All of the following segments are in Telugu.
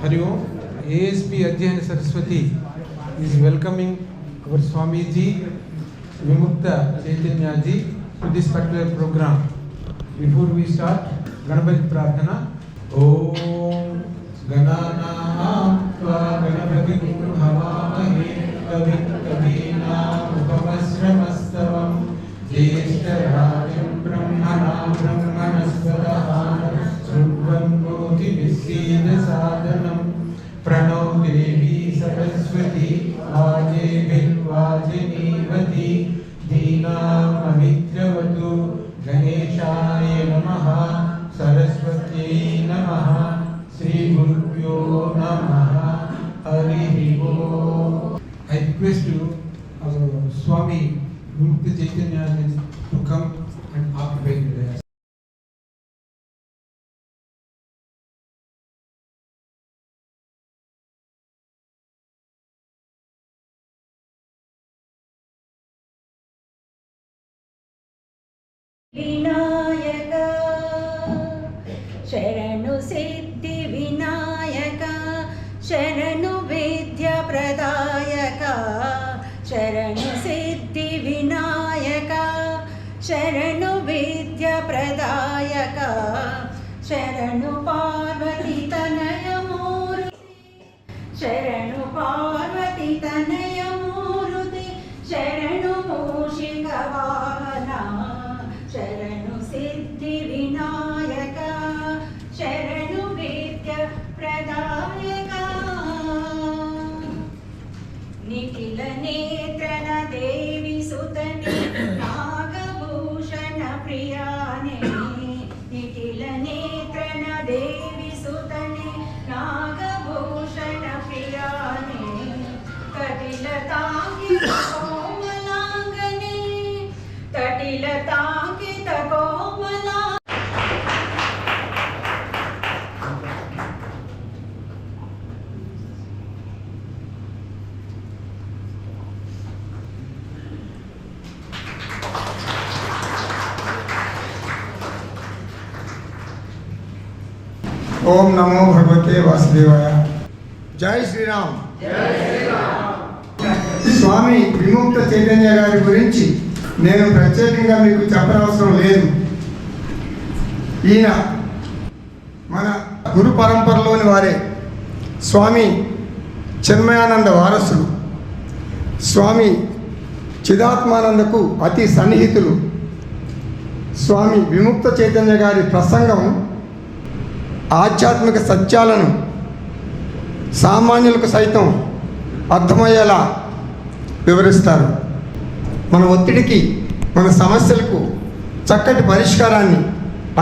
Hari Om. ASP Adhyayana Saraswati is welcoming our Swamiji Vimukta Chaitanya Ji to this particular program. Before we start, Ganapati Prarthana. Om Gananam Tva Ganapati Havamahe Kavim Kavina Upavasramastavam Jyeshtarajam Brahmana Brahmanaspadaha Srubham Koti Visida Sadhanam Pranav Devi Saraswati Vaje Vajinivati Dhinam Amitravatu Ganeshaya Namaha Saraswati Namaha Sri Gurubhyo Namaha Hari Om. I request you, Swami Vimukta Chaitanya to come and occupy the dais. Vinayaka शरणु सिद्धि विनायका शरणु विद्या प्रदायका शरणु सिद्धि विनायका शरणु विद्या प्रदायका शरणु पार्वती तनय मूर्ति शरणु पार्वती तनय मूर्ति शरणु मूषिक वाहना शरणु सिद्धि विनायका शरणु विद्या प्रदायका निखिल नेत्रन देवी सुतने नागभूषण प्रियाने निखिल नेत्रन देवी सुतने नागभूषण प्रियाने कटिलतांगित कोमलांगने कटिलतांगित कोमला ओम नमो भगवते वासुदेवाय। जय श्री राम। స్వామి విముక్త చైతన్య గారి గురించి నేను ప్రత్యేకంగా మీకు చెప్పనవసరం లేదు. ఈయన మన గురు పరంపరలోని వారే. స్వామి చిన్మయానంద వారసుడు. స్వామి చిదాత్మానందకు అతి సన్నిహితులు. స్వామి విముక్త చైతన్య గారి ప్రసంగం ఆధ్యాత్మిక సత్యాలను సామాన్యులకు సైతం అర్థమయ్యేలా వివరిస్తారు. మన ఒత్తిడికి, మన సమస్యలకు చక్కటి పరిష్కారాన్ని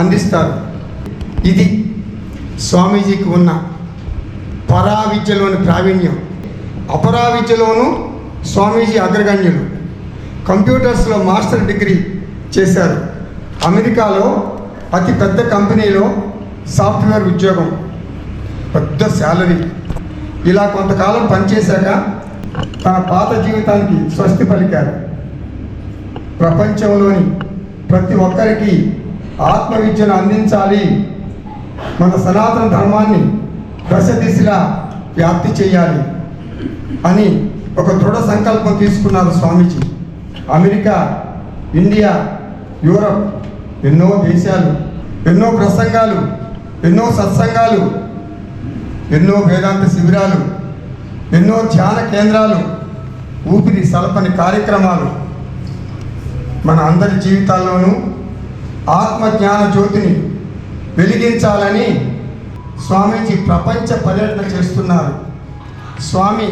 అందిస్తారు. ఇది స్వామీజీకి ఉన్న పరావిద్యలోని ప్రావీణ్యం. అపరావిద్యలోనూ స్వామీజీ అగ్రగణ్యులు. కంప్యూటర్స్లో మాస్టర్ డిగ్రీ చేశారు. అమెరికాలో అతి పెద్ద కంపెనీలో సాఫ్ట్వేర్ ఉద్యోగం, పెద్ద శాలరీ. ఇలా కొంతకాలం పనిచేశాక తన పాత జీవితానికి స్వస్తి పలికారు. ప్రపంచంలోని ప్రతి ఒక్కరికి ఆత్మవిద్యను అందించాలి, మన సనాతన ధర్మాన్ని దశ దిశలా వ్యాప్తి చేయాలి అని ఒక దృఢ సంకల్పం తీసుకున్నారు స్వామీజీ. అమెరికా, ఇండియా, యూరప్, ఎన్నో దేశాలు, ఎన్నో ప్రసంగాలు, ఎన్నో సత్సంగాలు, ఎన్నో వేదాంత శిబిరాలు, ఎన్నో ధ్యాన కేంద్రాలు, ఊపిరి సలపని కార్యక్రమాలు. మన అందరి జీవితాల్లోనూ ఆత్మజ్ఞాన జ్యోతిని వెలిగించాలని స్వామీజీ ప్రపంచ పర్యటన చేస్తున్నారు. స్వామి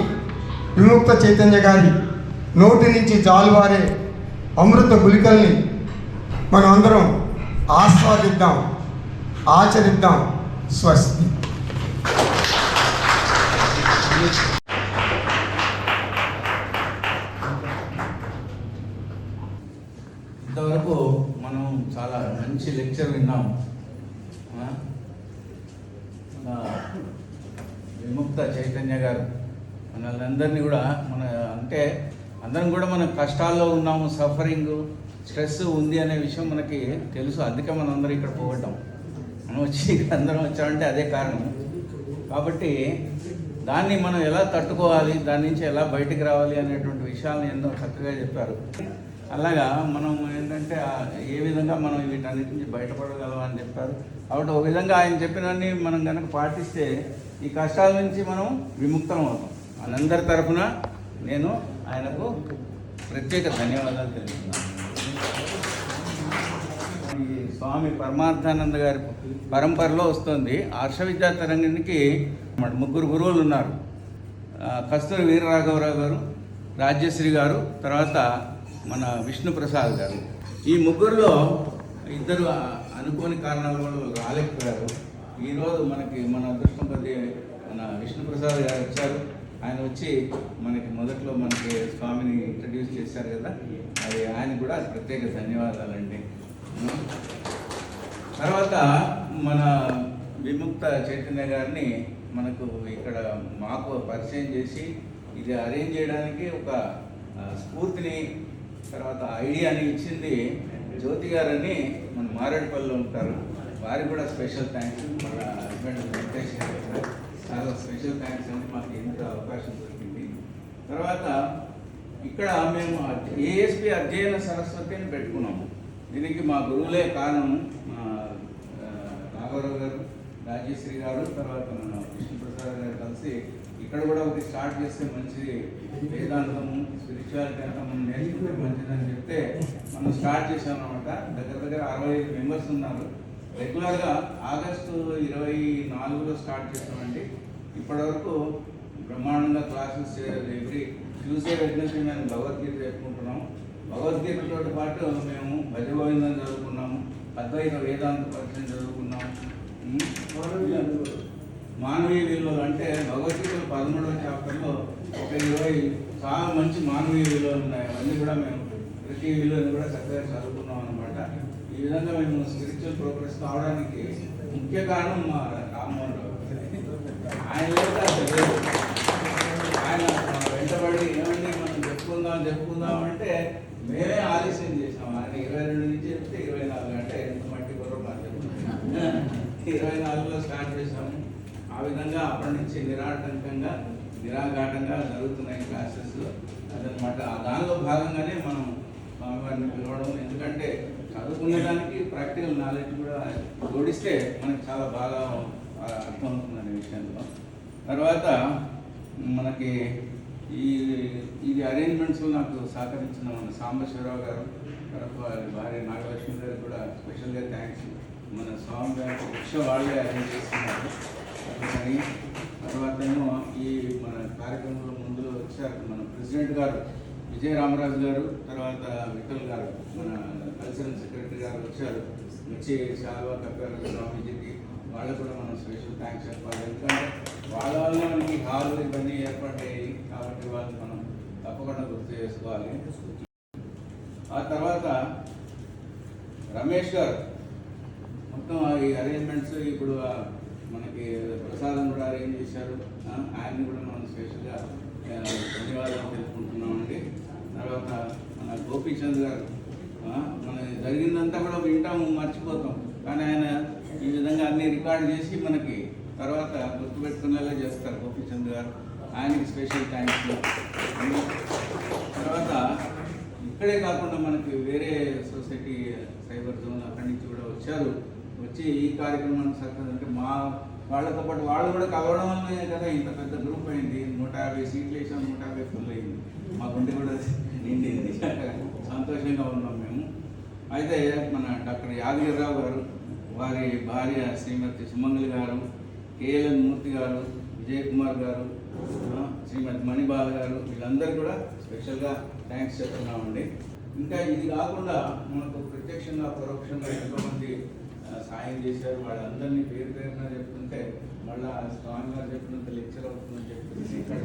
విముక్త చైతన్య గారి నోటి నుంచి జాలువారే అమృత గుళికల్ని మనం అందరం ఆస్వాదిద్దాం, ఆచరిద్దాం. స్వస్తి. ఇంతవరకు మనం చాలా మంచి లెక్చర్ విన్నాం. విముక్త చైతన్య గారు మనల్ని కూడా అంటే అందరం కూడా మనం కష్టాల్లో ఉన్నాము, సఫరింగ్, స్ట్రెస్ ఉంది అనే విషయం మనకి తెలుసు. అందుకే మనం అందరం ఇక్కడ పోగొట్టాం. మనం వచ్చి అందరం వచ్చామంటే అదే కారణం. కాబట్టి దాన్ని మనం ఎలా తట్టుకోవాలి, దాని నుంచి ఎలా బయటికి రావాలి అనేటువంటి విషయాలను ఎన్నో చక్కగా చెప్పారు. అలాగా మనం ఏంటంటే ఏ విధంగా మనం వీటన్నిటి నుంచి బయటపడగలం అని చెప్పారు. కాబట్టి ఒక విధంగా ఆయన చెప్పినవన్నీ మనం కనుక పాటిస్తే ఈ కష్టాల నుంచి మనం విముక్తం అవుతాం. మనందరి తరఫున నేను ఆయనకు ప్రత్యేక ధన్యవాదాలు తెలుపుతున్నాను. ఈ స్వామి పరమార్థానంద గారి పరంపరలో వస్తుంది. హర్ష విద్యా తరంగిణికి 3 గురువులు ఉన్నారు. కస్తూరి వీరరాఘవరావు గారు, రాజ్యశ్రీ గారు, తర్వాత మన విష్ణుప్రసాద్ గారు. ఈ ముగ్గురులో 2 అనుకోని కారణాల వల్ల రాలేకపోయారు. ఈరోజు మనకి మన అదృష్టం కొద్ది మన విష్ణుప్రసాద్ గారు వచ్చారు. ఆయన వచ్చి మనకి మొదట్లో మనకి స్వామిని ఇంట్రడ్యూస్ చేశారు కదా, అది ఆయన కూడా ప్రత్యేక ధన్యవాదాలండి. తర్వాత మన విముక్త చైతన్య గారిని మనకు ఇక్కడ మాకు పరిచయం చేసి ఇది అరేంజ్ చేయడానికి ఒక స్ఫూర్తిని, తర్వాత ఐడియాని ఇచ్చింది జ్యోతి గారని మన మారేడుపల్లిలో ఉంటారు. వారికి కూడా స్పెషల్ థ్యాంక్స్. మన హస్బెండ్ వెంకటేష్ గారు కూడా చాలా స్పెషల్ థ్యాంక్స్ అండి, మాకు ఇంత అవకాశం దొరికింది. తర్వాత ఇక్కడ మేము ఏఎస్పి అధ్యయన సరస్వతిని పెట్టుకున్నాము. దీనికి మా గురువులే కారణం. నాగవరావు గారు, రాజేశ్వరి గారు, తర్వాత మన విష్ణుప్రసాద్ గారు కలిసి ఇక్కడ కూడా ఒకటి స్టార్ట్ చేస్తే మంచిది, వేదాంతము స్పిరిచువాలిటీ అంతా మనం నేర్చుకుంటే మంచిదని చెప్తే మనం స్టార్ట్ చేసాం అనమాట. దగ్గర 65 మెంబర్స్ ఉన్నారు. రెగ్యులర్గా ఆగస్టు 24లో స్టార్ట్ చేసామండి. ఇప్పటివరకు బ్రహ్మాండంగా క్లాసెస్ ఎవ్రీ ట్యూస్డే వెడ్నెస్డే మేము భగవద్గీత చెప్పుకుంటున్నాము. భగవద్గీతతో పాటు మేము భజగోవిందం చదువుకున్నాము, అద్వైత వేదాంత పరిచయం చదువుకున్నాము. మానవీయ విలువలు అంటే భగవద్గీతలో 13వ చాప్టర్లో ఒక 20 చాలా మంచి మానవీయ విలువలు ఉన్నాయి. అవన్నీ కూడా మేము ప్రతి విలువని కూడా చక్కగా చదువుకున్నాం అనమాట. ఈ విధంగా మేము స్పిరిచువల్ ప్రోగ్రెస్ కావడానికి ముఖ్య కారణం మా రామ్మోహన్ రావు. ఆయన ఆయన వెంటబడి ఏమండి మనం చెప్పుకుందాం అంటే మేమే ఆలస్యం చేసాం. ఆయన 22 నుంచి చెప్తే 24 అంటే ఎంత మట్టి కొరకు మాకు చెప్తున్నాం. 24లో స్టార్ట్ చేసాము. ఆ విధంగా అప్పటి నుంచి నిరాఘాటంగా జరుగుతున్నాయి క్లాసెస్. అదనమాట దానిలో భాగంగానే మనం స్వామివారిని పిలవడం. ఎందుకంటే చదువుకునే దానికి ప్రాక్టికల్ నాలెడ్జ్ కూడా జోడిస్తే మనకి చాలా బాగా అర్థమవుతుందనే విషయంలో. తర్వాత మనకి ఇది అరేంజ్మెంట్స్లో నాకు సహకరించిన మన సాంబశివరావు గారు, తర్వాత వారి భార్య నాగలక్ష్మి గారికి కూడా స్పెషల్గా థ్యాంక్స్. మన స్వామి గారికి వాళ్ళే అరేంజ్ చేస్తున్నారు. అందుకని తర్వాత ఏమో ఈ మన కార్యక్రమంలో ముందులో వచ్చారు మన ప్రెసిడెంట్ గారు విజయ రామరాజు గారు, తర్వాత విఠల్ గారు, మన కల్చరల్ సెక్రటరీ గారు వచ్చారు. వచ్చి శాల్వా కప్పారు స్వామీజీకి. వాళ్ళకు కూడా మనం స్పెషల్ థ్యాంక్స్ చెప్పాలి. ఎందుకంటే వాళ్ళ వల్ల మనకి హాలు ఇవన్నీ ఏర్పడ్డాయి కాబట్టి వాళ్ళు మనం తప్పకుండా గుర్తు చేసుకోవాలి. ఆ తర్వాత రమేష్ గారు మొత్తం ఈ అరేంజ్మెంట్స్ ఇప్పుడు మనకి ప్రసాదం కూడా అరేంజ్ చేశారు. ఆయన్ని కూడా మనం స్పెషల్గా ధన్యవాదాలు తెలుపుకుంటున్నామండి. తర్వాత మన గోపీచంద్ గారు, మన జరిగిందంతా కూడా వింటాము, మర్చిపోతాం, కానీ ఆయన ఈ విధంగా అన్ని రికార్డు చేసి మనకి తర్వాత గుర్తుపెట్టుకునేలా చేస్తారు గోపీచంద్ గారు. ఆయనకి స్పెషల్ థ్యాంక్స్. తర్వాత ఇక్కడే కాకుండా మనకి వేరే సొసైటీ సైబర్ జోన్ అక్కడి నుంచి కూడా వచ్చారు. వచ్చి ఈ కార్యక్రమాన్ని సక్సెస్ అంటే మా వాళ్ళతో పాటు వాళ్ళు కూడా కలవడం వల్లనే కదా ఇంత పెద్ద గ్రూప్ అయింది. 150 సీట్లు వేసాం, 150 ఫుల్ అయింది. మా గుండె కూడా నిండింది. సంతోషంగా ఉన్నాం మేము. అయితే మన డాక్టర్ యాదగిరిరావు గారు, వారి భార్య శ్రీమతి సుమంగళి గారు, కేఎల్ఎన్ మూర్తి గారు, విజయ్ కుమార్ గారు, శ్రీమతి మణిబాల గారు, వీళ్ళందరూ కూడా స్పెషల్గా థ్యాంక్స్ చెప్తున్నామండి. ఇంకా ఇది కాకుండా మనకు ప్రత్యక్షంగా పరోక్షంగా ఎంతోమంది సాయం చేశారు. వాళ్ళందరినీ పేరు పేరున చెప్తుంటే మళ్ళీ స్వామి గారు చెప్పినంత లెక్చర్ అవుతుందని చెప్పేసి ఇక్కడ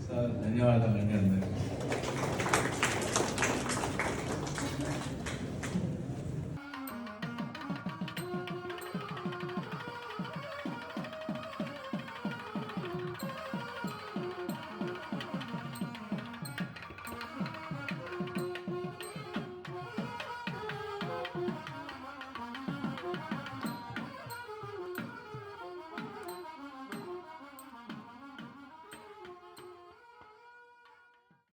సో ధన్యవాదాలండి అందరికీ.